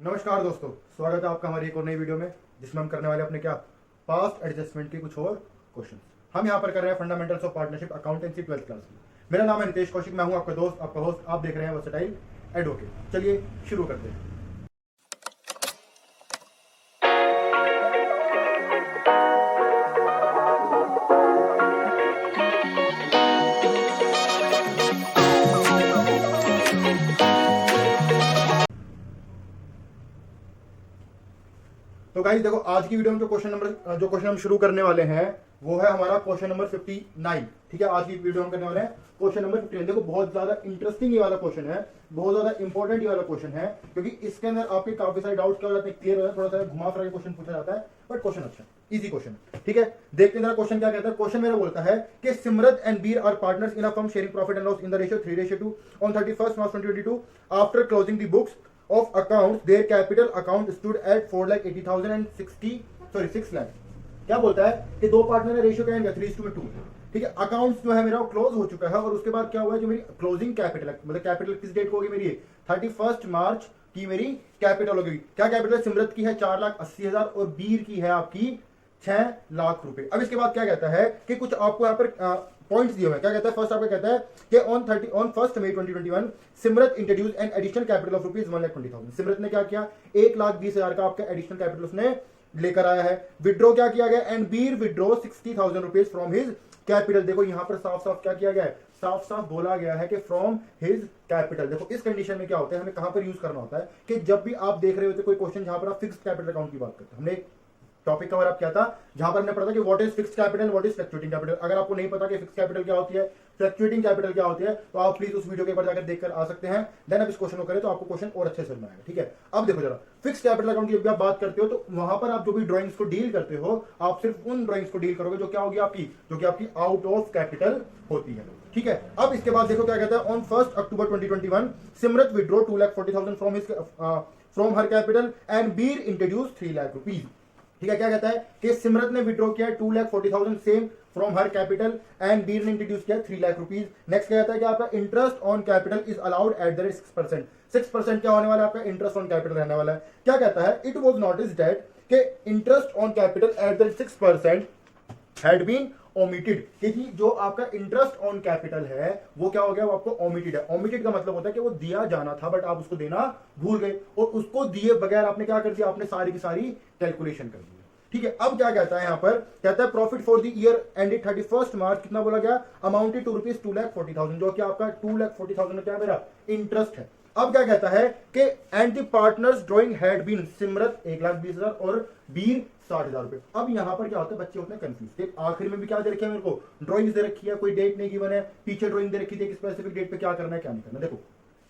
नमस्कार दोस्तों, स्वागत है आपका हमारी एक और नई वीडियो में जिसमें हम करने वाले अपने क्या पास्ट एडजस्टमेंट के कुछ और क्वेश्चन। हम यहाँ पर कर रहे हैं fundamentals of partnership accountancy 12th class की। मेरा नाम है नितेश कौशिक, मैं हूँ आपका दोस्त, आपका होस्ट। आप देख रहे हैं वर्सेटाइल एडवोकेट। चलिए शुरू करते हैं। तो गाइस देखो, आज की वीडियो में जो क्वेश्चन हम शुरू करने वाले हैं वो है हमारा क्वेश्चन नंबर 59। ठीक है, आज की वीडियो हम करने वाले हैं क्वेश्चन नंबर 59। देखो, बहुत ज्यादा इंटरेस्टिंग ये वाला क्वेश्चन है, बहुत ज्यादा इंपॉर्टेंट ये वाला क्वेश्चन है, क्योंकि इसके अंदर आपके काफी सारे डाउट्स क्या हो जाते हैं, क्लियर हो जाते हैं। थोड़ा सा घुमा फिरा के क्वेश्चन पूछा जाता है, बट क्वेश्चन अच्छा, इजी क्वेश्चन। ठीक है, देखते हैं क्वेश्चन क्या कहता है। क्वेश्चन मेरा बोलता है कि Simrat and Bir are partners in a firm sharing profit and loss in the ratio 3:2 on 31st March 2022 after closing the books of accounts their capital account stood at 4,80,000 and 6 lakh. क्या बोलता है कि दो पार्टनर है, रेशियो क्या है 3:2। ठीक है, अकाउंट्स जो है मेरा क्लोज हो चुका है और उसके बाद क्या हुआ है, जो मेरी क्लोजिंग कैपिटल मतलब कैपिटल किस डेट को होगी मेरी 31st मार्च की मेरी कैपिटल होगी। क्या कैपिटल सिमरत की है 4,80,000 और बीर की है आपकी 6 लाख रुपए। अब इसके बाद क्या कहता है कि कुछ आपको यहाँ पर पॉइंट्स दिए हुए हैं। क्या कहता है, फर्स्ट आपको कहता है कि on 1st May 2021 Simrat introduce an additional capital of rupees 1,20,000। Simrat ने क्या किया, 1,20,000 का आपका एडिशनल कैपिटल उसने लेकर आया है। विड्रॉ क्या किया गया, and Bir withdraw 60,000 rupees from his capital. देखो यहाँ पर साफ साफ क्या किया गया है, साफ साफ बोला गया है कि फ्रॉम हिज कैपिटल। देखो इस कंडीशन में क्या होता है, हमें कहां पर यूज करना होता है कि जब भी आप देख रहे होते कोई क्वेश्चन जहां पर आप फिक्स्ड कैपिटल अकाउंट की बात करते हैं। हमने टॉपिक कवर अप किया था जहां पर हमने पढ़ा था कि what is fixed capital, what is fluctuating capital. अगर आपको नहीं पता कि फिक्स्ड कैपिटल क्या होती है, फ्लक्चुएटिंग कैपिटल क्या होती है, तो आप प्लीज उस वीडियो के ऊपर जाकर देखकर आ सकते हैं। देन अब इस क्वेश्चन को करें तो आपको क्वेश्चन और अच्छे से समझ आएगा। ठीक है, अब देखो जरा, फिक्स्ड कैपिटल अकाउंट की जब आप बात करते हो तो वहां पर आप जो भी ड्राइंग्स को डील करते हो, आप सिर्फ उन ड्राइंग्स को डील करोगे जो क्या होगी आपकी, जो कि आपकी आउट ऑफ कैपिटल होती है। ठीक है, अब इसके बाद देखो क्या कहता है, on 1st October 2021 Simrat withdraw 2,40,000 from her capital and Bir introduce 3 lakh rupees. ठीक है, क्या कहता है कि सिमरत ने विड्रॉ किया 2,40,000 same from her capital and Bir ने इंट्रोड्यूस किया 3 लाख रुपीज। नेक्स्ट क्या कहता है कि आपका interest on capital is allowed at the rate 6%। 6% क्या होने वाला है, आपका इंटरेस्ट ऑन कैपिटल रहने वाला है। क्या कहता है, इट वॉज नोटिस्ड दैट कि interest on capital at the rate 6% had been omitted. कि जो आपका इंटरेस्ट ऑन कैपिटल है वो क्या हो गया, वो आपको ओमिटेड है। ओमिटेड का मतलब होता है कि वो दिया जाना था बट आप उसको देना भूल गए, और उसको दिए बगैर आपने क्या कर दिया, आपने सारी की सारी कैलकुलेशन कर दी। ठीक है, अब क्या कहता है यहाँ पर, कहता है profit for the year ended 31st मार्च कितना बोला गया, अमाउंटेड टू रुपीज 2,40,000, जो कि आपका 2,40,000 क्या मेरा इंटरेस्ट है। अब क्या कहता है कि and the partners drawing had been Simrat 1,20,000 और बीर 60,000 रुपए। अब यहाँ पर क्या होता है, बच्चे होते हैं कंफ्यूज। आखिर में भी क्या दे रखा है मेरे को, ड्राइंग दे रखी है, कोई डेट नहीं गिवन है, पीछे ड्राइंग दे रखी थी, स्पेसिफिक डेट पे क्या करना है क्या नहीं करना। देखो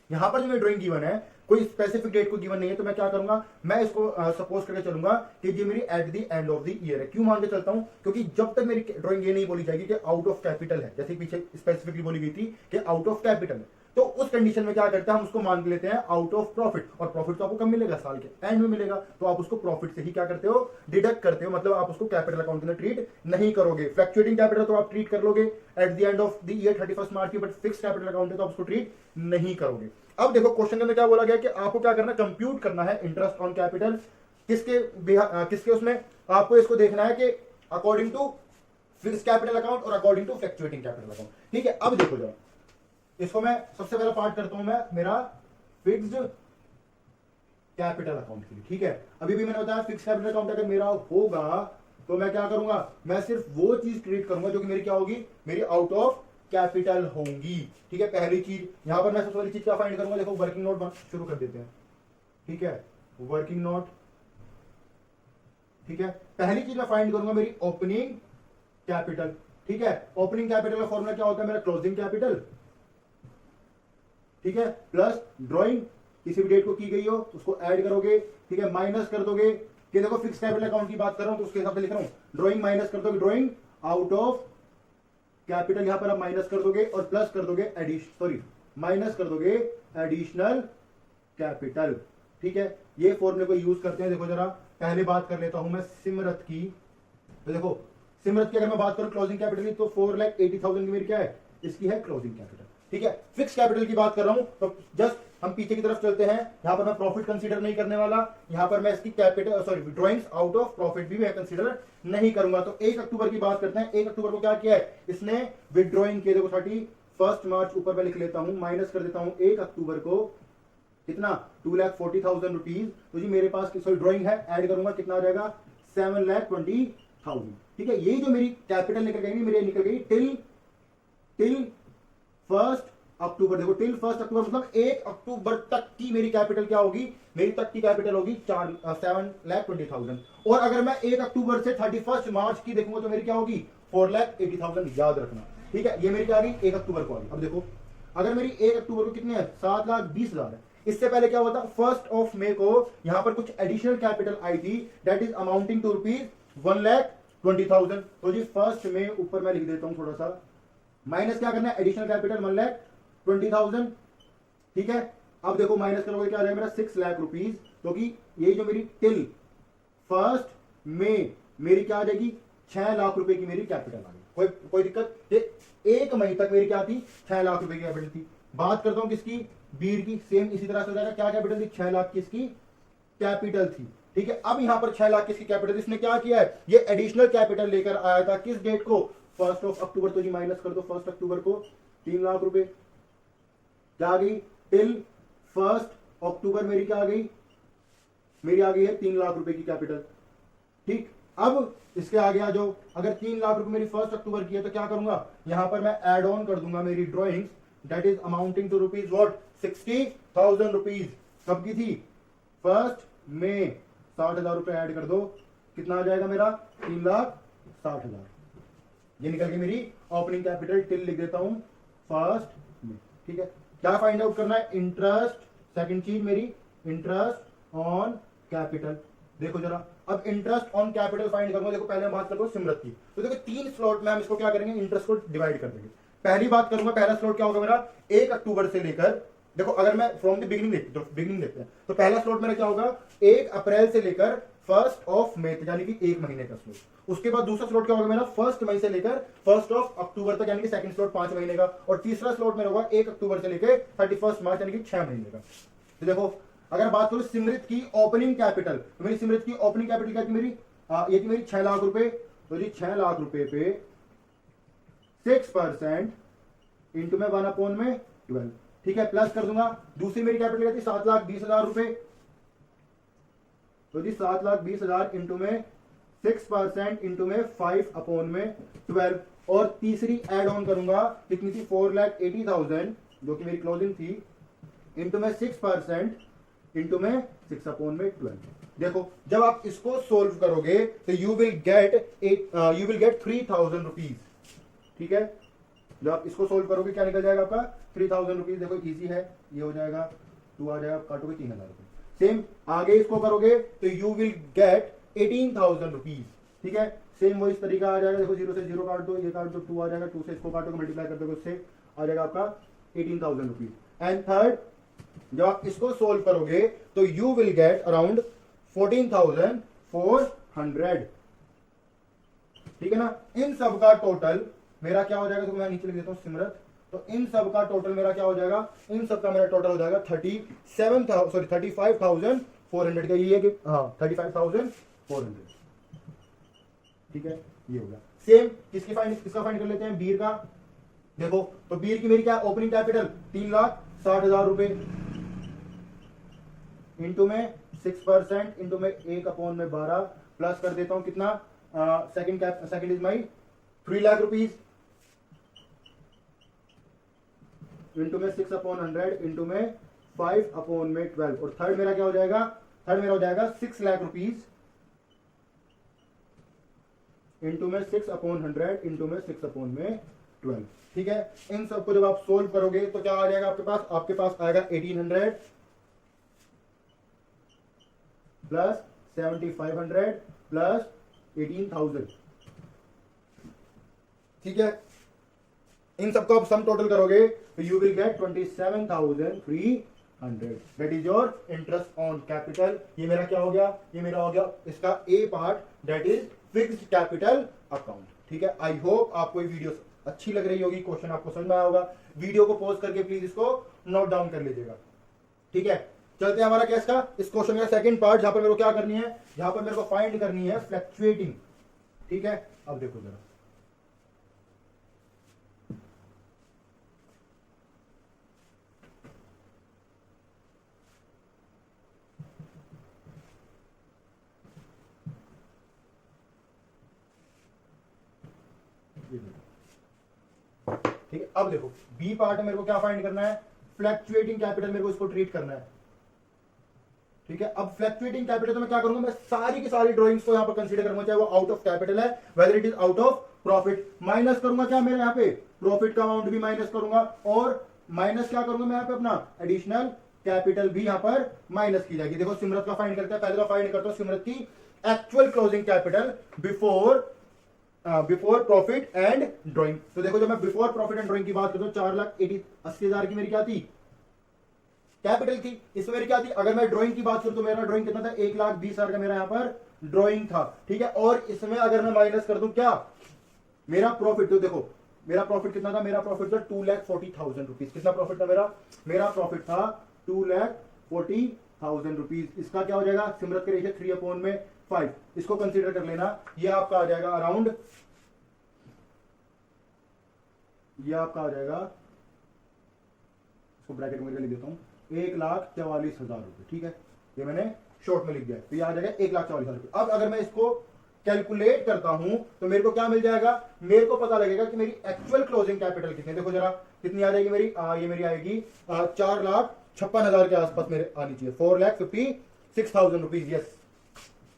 यहां पर जो मेरी ड्राइंग गिवन है, कोई स्पेसिफिक डेट को गिवन नहीं है, तो मैं क्या करूंगा, मैं इसको सपोज करके चलूंगा कि ये मेरी at the end of the year है। क्यों मान के चलता हूं, क्योंकि जब तक मेरी ड्राइंग ये नहीं बोली जाएगी कि आउट ऑफ कैपिटल है, जैसे पीछे स्पेसिफिकली बोली गई थी कि आउट ऑफ कैपिटल है, तो उस कंडीशन में क्या करते हैं, हम उसको मान लेते हैं आउट ऑफ प्रॉफिट। और प्रॉफिट तो आपको कब मिलेगा, साल के एंड में मिलेगा, तो आप उसको प्रॉफिट से ही क्या करते हो, डिडक्ट करते हो। मतलब आप उसको कैपिटल अकाउंट में ट्रीट नहीं करोगे। फ्लक्चुएटिंग कैपिटल तो आप ट्रीट कर लोगे at the end of the year 31st मार्च की, बट फिक्स कैपिटल अकाउंट है तो आप उसको ट्रीट नहीं करोगे। अब देखो क्वेश्चन के अंदर क्या बोला गया कि आपको क्या करना है, कंप्यूट करना है इंटरेस्ट ऑन कैपिटल। किसके उसमें आपको इसको देखना है कि according to fix capital account और according to fluctuating capital account. ठीक है, अब देखो जरा, इसको मैं सबसे पहला पार्ट करता हूं, मैं मेरा फिक्स्ड कैपिटल अकाउंट के लिए। ठीक है, अभी भी मैंने बताया फिक्स कैपिटल अकाउंट अगर मेरा होगा तो मैं क्या करूंगा, मैं सिर्फ वो चीज ट्रीट करूंगा जो कि मेरी क्या होगी, मेरी आउट ऑफ कैपिटल होंगी। ठीक है, पहली चीज यहां पर मैं सबसे पहली चीज क्या फाइंड करूंगा, देखो वर्किंग नोट शुरू कर देते हैं। ठीक है, वर्किंग नोट। ठीक है, पहली चीज मैं फाइंड करूंगा मेरी ओपनिंग कैपिटल। ठीक है, ओपनिंग कैपिटल का फॉर्मूला क्या होता है, मेरा क्लोजिंग कैपिटल। ठीक है, प्लस ड्राइंग किसी भी डेट को की गई हो तो उसको ऐड करोगे। ठीक है, माइनस कर दोगे कि देखो फिक्स कैपिटल अकाउंट की बात कर रहा हूं तो उसके हिसाब से लिख रहा हूं, ड्राइंग माइनस कर दोगे ड्राइंग आउट ऑफ कैपिटल, यहां पर आप माइनस कर दोगे और प्लस कर दोगे माइनस कर दोगे एडिशनल कैपिटल। ठीक है, ये फॉर्मूले को यूज करते हैं। देखो जरा पहले बात कर लेता हूं मैं सिमरत की, तो देखो सिमरत की अगर मैं बात करूं क्लोजिंग कैपिटल की, तो 4,80,000 की मेरी क्या है, इसकी है क्लोजिंग कैपिटल। ठीक है। फिक्स कैपिटल की बात कर रहा हूं तो जस्ट हम पीछे की तरफ चलते हैं। यहां पर मैं प्रॉफिट कंसीडर नहीं करने वाला, यहां पर मैं इसकी capital sorry drawings out of profit भी मैं कंसीडर नहीं करूंगा। तो 1 अक्टूबर की बात करते हैं। 1 अक्टूबर को क्या किया है इसने, विदड्रॉइंग किए, देखो 31 मार्च ऊपर मैं लिख लेता हूं, माइनस कर देता हूं 1 अक्टूबर को कितना 2,40,000 रुपीज। तो जी मेरे पास सॉरी ड्रॉइंग है, ऐड करूंगा कितना आ जाएगा 7,20,000। ठीक है, यही जो मेरी कैपिटल निकल गई, मेरी निकल गई टिल 1 अक्टूबर। देखो टिल 1 अक्टूबर मतलब 1 अक्टूबर तक की मेरी कैपिटल क्या होगी, मेरी तक की कैपिटल होगी 7,20,000। और अगर मैं 1 अक्टूबर से 31 मार्च की देखूंगा तो मेरी क्या होगी 4,80,000। याद रखना, ठीक है। ये मेरी क्या आ गई 1 अक्टूबर को आ गई। अब देखो अगर मेरी 1 अक्टूबर को कितनी है 7,20,000 है, इससे पहले क्या हुआ था 1 मई को यहां पर कुछ एडिशनल कैपिटल आई थी, that is amounting to rupees 1,20,000। तो जी 1 मई ऊपर मैं लिख देता हूं थोड़ा सा, माइनस क्या करना है एडिशनल कैपिटल 1,20,000। ठीक है, अब देखो माइनस करोगे क्या आ जाएगा मेरा 6 लाख रुपीज, क्योंकि ये जो मेरी टिल 1 मई मेरी क्या आ जाएगी 6 लाख रुपए की मेरी कैपिटल आ गई। कोई दिक्कत, ये 1 मई तक मेरी क्या थी 6 लाख रुपए की कैपिटल थी। बात करता हूं किसकी, बीर की, सेम इसी तरह से हो जाएगा। क्या कैपिटल थी 6 लाख की इसकी कैपिटल थी। ठीक है, अब यहां पर 6 लाख की इसकी कैपिटल, इसने क्या किया है ये एडिशनल कैपिटल लेकर आया था किस डेट को 1 अक्टूबर। तो जी माइनस कर दो 1 अक्टूबर को 3 लाख रुपए क्या आ गई, टिल 1 अक्टूबर मेरी क्या आ गई, मेरी आ गई है 3 लाख रुपए की कैपिटल। ठीक, अब इसके आगे आ जाओ, अगर 3 लाख रुपए मेरी 1 अक्टूबर की है तो क्या करूंगा यहां पर मैं एड ऑन कर दूंगा मेरी drawings, that is amounting to rupees what 60,000 rupees. कब की थी 1 मई, 60,000 रुपए ऐड कर दो, कितना आ जाएगा मेरा 3,60,000। ये निकल गई मेरी ओपनिंग कैपिटल, टिल लिख देता हूं 1 मई। ठीक है, क्या फाइंड आउट करना है, इंटरेस्ट, सेकंड चीज मेरी इंटरेस्ट ऑन कैपिटल। देखो जरा, अब इंटरेस्ट ऑन कैपिटल फाइंड करूंगा। देखो पहले मैं बात करूंगा सिमरत की, तो देखो 3 स्लॉट में हम इसको क्या करेंगे इंटरेस्ट को डिवाइड कर देंगे। पहली बात करूंगा, पहला स्लॉट क्या होगा मेरा 1 अक्टूबर से लेकर, देखो अगर मैं फ्रॉम द बिगिनिंग देखते हैं तो पहला स्लॉट मेरा क्या होगा 1 अप्रैल से लेकर 1 मई तक, यानी कि 1 महीने का स्लॉट। उसके बाद दूसरा स्लॉट क्या होगा मेरा 1 मई से लेकर 1 अक्टूबर तक, यानी कि सेकंड स्लॉट 5 महीने का। और तीसरा स्लॉट मेरा होगा 1 अक्टूबर से लेकर 31 मार्च, यानी कि 6 महीने का। तो देखो अगर बात करूं सिमरत की ओपनिंग कैपिटल, तो मेरी सिमरत की ओपनिंग कैपिटल क्या थी मेरी, ये थी मेरी 6 लाख रुपए। तो जी 6 लाख रुपए पे 6% इंटू में 1/12, ठीक है, प्लस कर दूंगा। दूसरी मेरी कैपिटल क्या थी 7,20,000 रुपए। तो जी 7,20,000 इंटू में 6% इंटू में 5/12। और तीसरी एड ऑन करूंगा कितनी थी 4,80,000 जो कि मेरी क्लोजिंग थी, इंटू में 6% इंटू में 6/12। देखो जब आप इसको सोल्व करोगे तो यू विल गेट 3,000 रुपीज। ठीक है, जब आप इसको सोल्व करोगे क्या निकल जाएगा आपका 3,000 रुपीज। देखो इजी है, ये हो जाएगा 2 आ जाएगा, काटोगे 3,000 रुपए। सेम आगे इसको करोगे तो यू विल गेट 18,000 रुपीज। ठीक है, सेम वो इस तरीका आ जाएगा। देखो 0 से 0 काट दो, ये काट दो 2 आ जाएगा, 2 से इसको काटोगे मल्टीप्लाई कर दोगे, उससे आ जाएगा आपका 18,000 रुपीज। एंड थर्ड, जब आप इसको सोल्व करोगे तो यू विल गेट अराउंड 14,400। ठीक है ना, इन सब का टोटल मेरा क्या हो जाएगा, तो मैं नीचे लिख देता हूं सिमरत। तो इन सब का टोटल मेरा क्या हो जाएगा, इन सब का मेरा टोटल हो जाएगा 35,400 का। ये है कि हाँ 35,400। ठीक है, ये हो गया। सेम किसका फाइंड कर लेते हैं, बीर का। देखो तो बीर की मेरी क्या ओपनिंग कैपिटल 3,60,000 रुपए, इंटू में 6% इंटू में 1/12 प्लस कर देता हूं कितना, second is my 3 lakh rupees, into में 6/100 इंटू में 5/12। और थर्ड मेरा क्या हो जाएगा, थर्ड मेरा हो जाएगा 6 लाख रुपीज इंटू में 6/100 इंटू में 6/12। ठीक है, इन सबको जब आप सोल्व करोगे तो क्या आ जाएगा आपके पास आएगा 1800 प्लस 7,500 प्लस 18,000। ठीक है, इन सबको आप सम टोटल करोगे तो you will get 27,300। That is your interest on capital. ये मेरा क्या हो गया, ये मेरा हो गया इसका A part, that is fixed capital account. ठीक है, आई होप आपको ये वीडियो अच्छी लग रही होगी, क्वेश्चन आपको समझ में आया होगा। वीडियो को पॉज करके प्लीज इसको नोट डाउन कर लीजिएगा। ठीक है, चलते हैं हमारा केस का इस क्वेश्चन का सेकंड पार्ट, जहां पर मेरे को क्या करनी है, जहां पर मेरे को फाइंड करनी है फ्लक्चुएटिंग। ठीक है, अब देखो जरा, ठीक है, अब देखो बी पार्ट में मेरे को क्या फाइंड करना है, फ्लक्चुएटिंग कैपिटल मेरे को इसको ट्रीट करना है। ठीक है, अब फ्लक्चुएटिंग कैपिटल तो मैं क्या करूंगा, मैं सारी की सारी ड्राइंग्स को यहां पर कंसीडर करूंगा, चाहे वो आउट ऑफ कैपिटल है whether it is out of profit. Minus करूंगा क्या, मेरे यहाँ पे प्रॉफिट का अमाउंट भी माइनस करूंगा, और माइनस क्या करूंगा मैं यहाँ पे, अपना एडिशनल कैपिटल भी यहां पर माइनस की जाएगी। देखो सिमरत का फाइंड करते हैं, पहले तो फाइंड करता हूं सिमरत की actual closing capital before profit and drawing. तो देखो जब मैं बिफोर प्रॉफिट एंड ड्राइंग की बात करता हूं, 4,80,000 की मेरी क्या थी, कैपिटल थी। इसमें मेरी क्या थी, अगर मैं ड्राइंग की बात करूं तो मेरा ड्राइंग कितना था, 1,20,000 का मेरा यहां पर ड्राइंग था। ठीक है, और इसमें अगर मैं माइनस कर दूं क्या, मेरा प्रॉफिट, तो देखो मेरा प्रॉफिट कितना था, मेरा प्रॉफिट था 2,40,000 रुपीज। कितना प्रॉफिट था मेरा प्रॉफिट था 2,40,000 रुपीज। इसका क्या हो जाएगा, सिमरत के रेशियो 3/5, इसको कंसीडर कर लेना, ये आपका आ जाएगा अराउंड, ये आपका आ जाएगा, इसको ब्रैकेट में लिख देता हूं, 1,44,000 रुपए। ठीक है, ये मैंने शॉर्ट में लिख दिया, तो ये आ जाएगा 1,44,000 रुपए। अब अगर मैं इसको कैलकुलेट करता हूं तो मेरे को क्या मिल जाएगा, मेरे को पता लगेगा कि मेरी एक्चुअल क्लोजिंग कैपिटल कितनी, देखो जरा कितनी आ जाएगी मेरी, ये मेरी आएगी 4,56,000 के आसपास मेरे आनी चाहिए, 4,56,000 रुपीज। यस,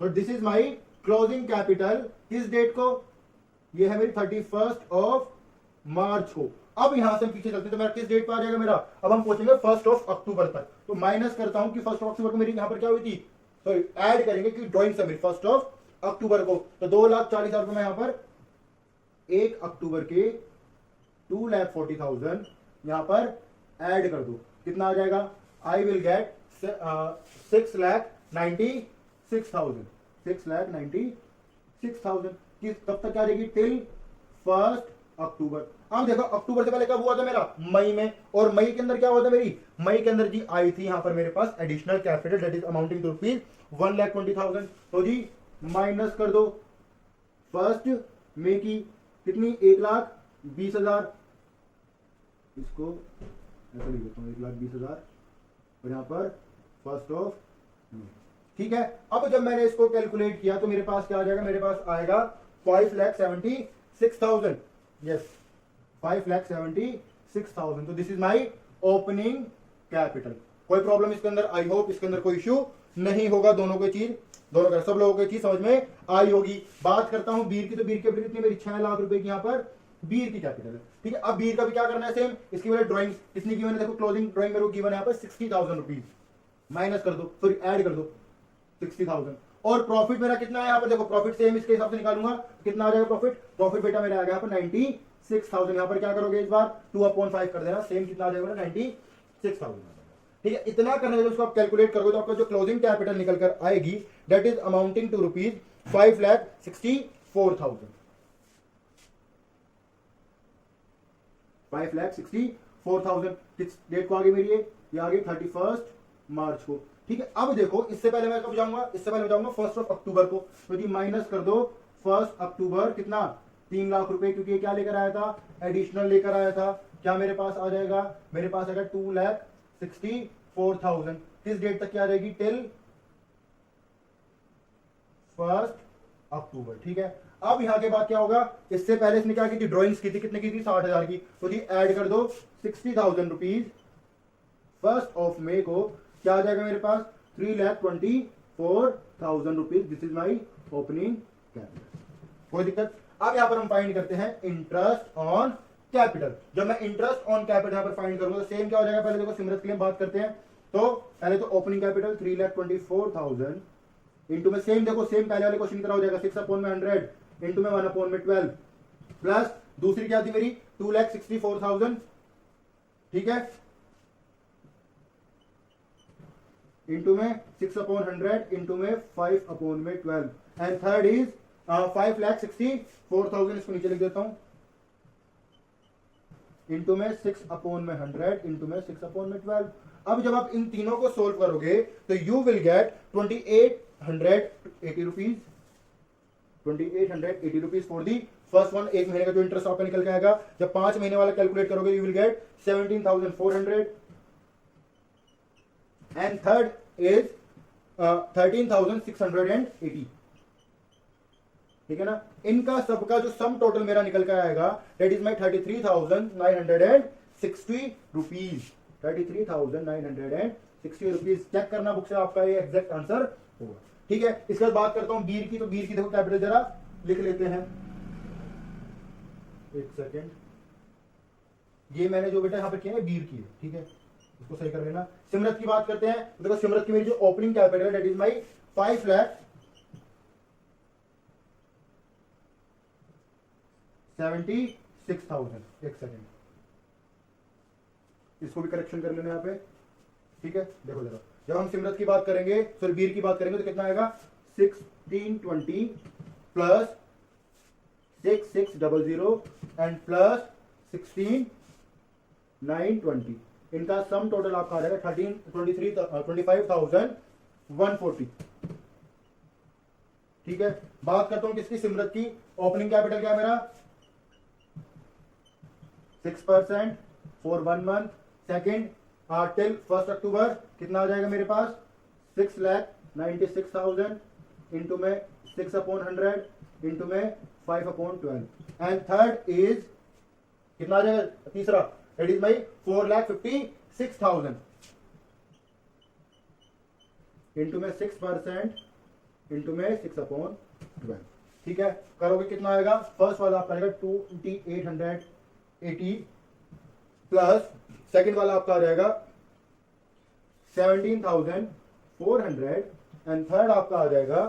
तो this is my closing capital किस डेट को, ये है मेरी 31 ऑफ मार्च को। अब यहां से हम पीछे चलते हैं तो मेरा किस डेट पर आ जाएगा मेरा, अब हम पहुंचेंगे 1 अक्टूबर तक। तो माइनस करता हूं कि 1 अक्टूबर को मेरी यहां पर क्या हुई थी, सॉरी ऐड करेंगे कि ड्राइंग से मेरी 1 अक्टूबर को, तो 2,40,000 रुपए मैं यहां पर 1 अक्टूबर के 2,40,000 यहां पर ऐड कर दो, कितना आ जाएगा, आई विल गेट 6,96,000, 6,96,000 किस कब तक आ जाएगी, टिल 1 अक्टूबर। अब देखो अक्टूबर से पहले कब हुआ था मेरा, मई में, और मई के अंदर क्या हुआ था मेरी, मई के अंदर जी आई थी यहां पर मेरे पास additional capital that is amounting to rupees 1,20,000। तो जी माइनस कर दो 1 मई की कितनी, 1,20,000, इसको ऐसा लिख देता हूं 1,20,000, और यहां पर 1 मई। ठीक है, अब जब मैंने इसको कैलकुलेट किया तो मेरे पास क्या आ जाएगा, मेरे पास आएगा 5,76,000। यस, 5,76,000। तो this is my opening capital. कोई प्रॉब्लम इसके अंदर, आई होप इसके अंदर कोई इश्यू नहीं होगा, दोनों को चीज, दोनों का सब लोगों को चीज समझ में आई होगी। बात करता हूं बीर की, तो बीर की कैपिटल कितनी मेरी, 6 लाख रुपए की यहां पर बीर की कैपिटल है। ठीक है, अब बीर का भी क्या करना है, सेम इसकी मेरे ड्राइंग कितनी की मैंने, देखो क्लोजिंग ड्राइंग मेरे को गिवन है यहां पर 60,000 रुपीज, माइनस कर दो, सॉरी ऐड कर दो 60,000। और प्रॉफिट मेरा कितना है यहाँ पर, देखो प्रॉफिट सेम इसके हिसाब से निकालूंगा, कितना आ जाएगा प्रॉफिट, प्रॉफिट बेटा मेरा आ गया यहाँ पर 96,000। यहाँ पर क्या करोगे इस बार 2/5 कर देना, सेम कितना आ जाएगा 96,000। ठीक है, इतना करने के उसको आप कैलकुलेट करोगे तो आपका जो क्लोजिंग कैपिटल निकल कर आएगी that is amounting to rupees 5,64,000, 5,64,000। किस डेट को आ गई मेरी, ये आ गई 31 मार्च को। ठीक है, अब देखो इससे पहले मैं कब जाऊंगा, इससे पहले मैं जाऊंगा 1 अक्टूबर को, तो जी माइनस कर दो 1 अक्टूबर कितना, 3 लाख रुपए, क्योंकि ये क्या लेकर आया था, एडिशनल लेकर आया था। क्या मेरे पास आ जाएगा, मेरे पास आएगा 2,64,000। किस डेट तक क्या आ जाएगी, टिल 1 अक्टूबर। ठीक है, अब यहां के बाद क्या होगा, इससे पहले इसने क्या की थी, ड्राइंग्स की थी, कितने की थी, 60,000 की, तो जी ऐड कर दो 60,000 रुपीज 1 मई को, क्या आ जाएगा मेरे पास 3,24,000 rupees. This is my opening capital. कोई दिक्कत। अब यहां पर हम फाइंड करते हैं इंटरेस्ट ऑन कैपिटल। जब मैं इंटरेस्ट ऑन कैपिटल यहां पर फाइंड करूंगा तो सेम क्या हो जाएगा, पहले देखो सिमरत के लिए बात करते हैं, तो पहले तो ओपनिंग कैपिटल 3,24,000 इंटू में सेम, देखो सेम पहले वाले क्वेश्चन की तरह हो जाएगा 6/100 इंटू में 1/12 प्लस दूसरी क्या थी मेरी 2,64,000। ठीक है, इंटू में 6/100 इंटू में 5/12 एंड थर्ड इज 5,64,000। इसको नीचे लिख देता हूं इंटू में 6/100 इंटू में 6/12। अब जब आप इन तीनों को सोल्व करोगे तो you will get 2880 rupees, 2880 rupees for the first one. एक महीने का जो इंटरेस्ट आपका निकल के आएगा। जब 5 महीने वाला कैलकुलेट करोगे you will get 17,400 and third is 13,680। ठीक है ना। इनका सबका जो सम टोटल मेरा निकल कर आएगा that is my 33,960 rupees, 33,960 rupees. Check करना बुक से, आपका ये एग्जैक्ट आंसर होगा। ठीक है, इसके बाद बात करता हूं बीर की। तो बीर की देखो कैपिटल जरा लिख लेते हैं, एक सेकेंड। ये मैंने जो बेटा यहां पर किया है बीर की, ठीक है, इसको सही कर लेना। सिमरत की बात करते हैं। तो देखो सिमरत की मेरी जो ओपनिंग कैपिटल है दैट इज माई 5,76,000। एक सेकेंड, इसको भी करेक्शन कर लेना यहाँ पे। ठीक है, देखो जरा, जब हम सिमरत की बात करेंगे, सॉरी बीर की बात करेंगे तो कितना आएगा 1620 प्लस 6600 एंड प्लस 16920। इनका सम टोटल आपका आ जाएगा 25,140। ठीक है, बात करता हूं किसकी, सिमरत की। ओपनिंग कैपिटल क्या है मेरा 6% फॉर 1 मंथ। सेकेंड टिल 1 अक्टूबर कितना आ जाएगा मेरे पास 6,96,000 इंटू में 6/100 इंटू में 5/12 एंड थर्ड इज कितना आ जाएगा तीसरा, दैट इज माई 4,56,000 इंटू में 6% इंटू में 6/12। ठीक है, करोगे कितना आएगा, फर्स्ट वाला आपका आएगा 2880 प्लस सेकेंड वाला आपका आ जाएगा 17,400 एंड थर्ड आपका आ जाएगा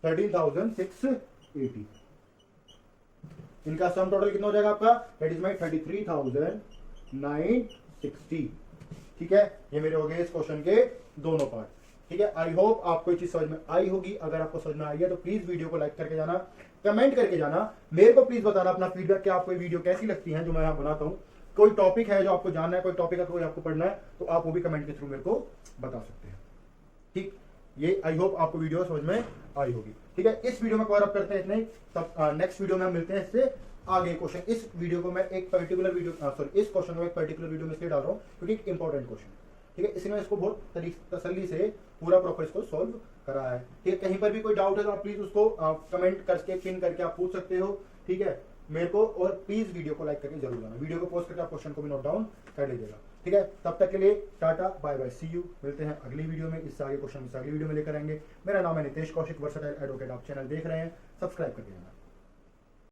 13,680। इनका सम टोटल कितना हो जाएगा आपका, दैट इज माई 33,960। ठीक है, ये मेरे हो गए इस क्वेश्चन के दोनों पार्ट। ठीक है, आई होप आपको ये चीज समझ में आई होगी। अगर आपको समझ में आई है तो प्लीज वीडियो को लाइक करके जाना, कमेंट करके जाना, मेरे को प्लीज बताना अपना फीडबैक कि आपको ये वीडियो कैसी लगती है जो मैं यहाँ बनाता हूँ। कोई टॉपिक है जो आपको जानना है, कोई टॉपिक है कोई आपको पढ़ना है, तो आप वो भी कमेंट के थ्रू मेरे को बता सकते हैं। ठीक, ये आई होप आपको वीडियो समझ में आई होगी। ठीक है, इस वीडियो में कवर अप करते हैं इतने। तब नेक्स्ट वीडियो में हम मिलते हैं इससे आगे क्वेश्चन। इस वीडियो को मैं एक पर्टिकुलर वीडियो सॉरी इस क्वेश्चन को एक पर्टिकुलर वीडियो में इसलिए डाल रहा हूँ क्योंकि एक इंपॉर्टेंट क्वेश्चन है। ठीक है, इसलिए मैं इसको बहुत तसल्ली से पूरा प्रॉपर इसको सॉल्व करा है। ठीक है, कहीं पर भी कोई डाउट है तो आप प्लीज उसको कमेंट करके पिन करके आप पूछ सकते हो। ठीक है, मेरे को, और प्लीज वीडियो को लाइक करके जरूर जाना, वीडियो को पोस्ट करके आप क्वेश्चन को भी नोट डाउन कर लीजिएगा। ठीक है, तब तक के लिए tata bye bye, see you. मिलते हैं अगली वीडियो में, इससे आगे क्वेश्चन अगली वीडियो में लेकर आएंगे। मेरा नाम है नितेश कौशिक, वर्सटाइल एडवोकेट। आप चैनल देख रहे हैं, सब्सक्राइब करके जाना।